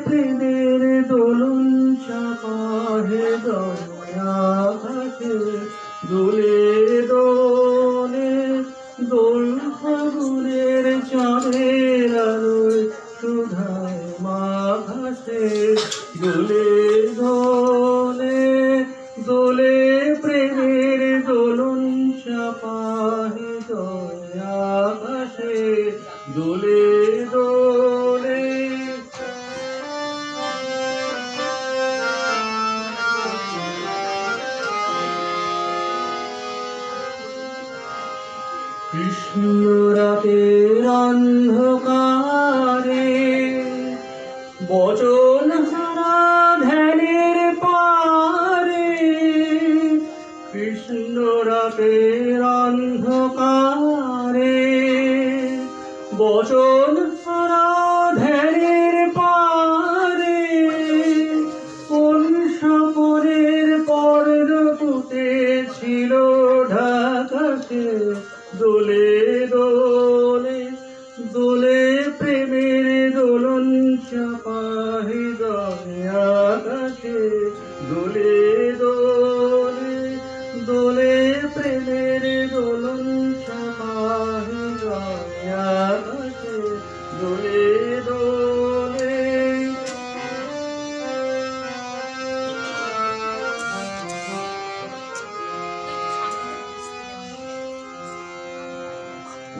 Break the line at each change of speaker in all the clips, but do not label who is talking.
প্রেমের দোলন চাপাহে দয়াঘাটে দোলে দোলে দোল ফাগুনের চাঁদের আলোয় সুধায় মাঘাটে দোলে দোলে দোলে প্রেমের দোলন চাপাহে দয়াঘাটে দোলে দোলে। কৃষ্ণ রাতের অন্ধকারে বচন হারা ধ্যানের পারে, কৃষ্ণ রাতের অন্ধকারে বচন হারা ধ্যানের পারে, কোন সপনের পর্ণ ফুটেছিল ঢাকাতে দোলে দোলে দোলে প্রেমের দোলন চাপাহে দয়াঘাটে দোলে দোলে দোলে প্রেমের দোলন চাপাহে দয়াঘাটে দোলে দোলে।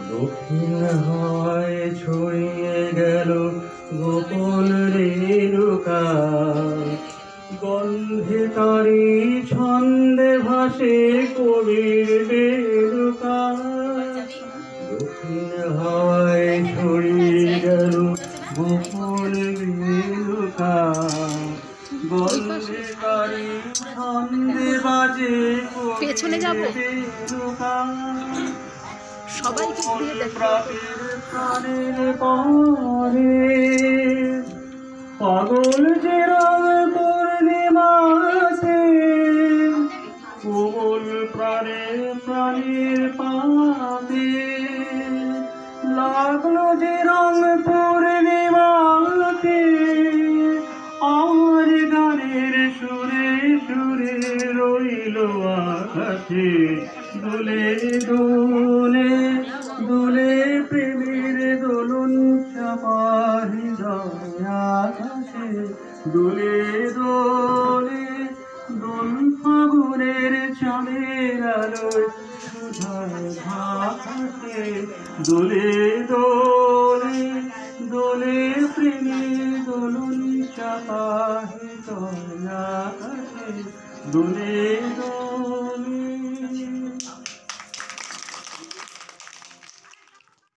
দক্ষিণ হাওয়ায় ছড়িয়ে গেল গোপন রেণুকা, গন্ধে তারি ছন্দে ভাসে কবির বেলুকা। দক্ষিণ হাওয়ায় ছড়িয়ে গেল গোপন রেণুকা, গন্ধে তারি ছন্দে বাজে
পেছনে যাব
বেলুকা।
সবাইকে ঘুরিয়ে দেখো।
পাগল যে রঙ পূর্ণিমাতে কোমল প্রাণের প্রাণের পাতে, লাগলো যে রঙ পূর্ণিমাতে আমার গানের সুরে সুরে রইল আকাশে দোলে দোলে দোলে প্রেমের দোলন চাপাহে দয়াঘাটে দোলে দোলে দোল ফাগুনের চাঁদের আলোয় সুধায় ঘাটে দোলে দোলে দোলে প্রেমের দোলন চাপাহে দয়াঘাটে দোলে দোলে।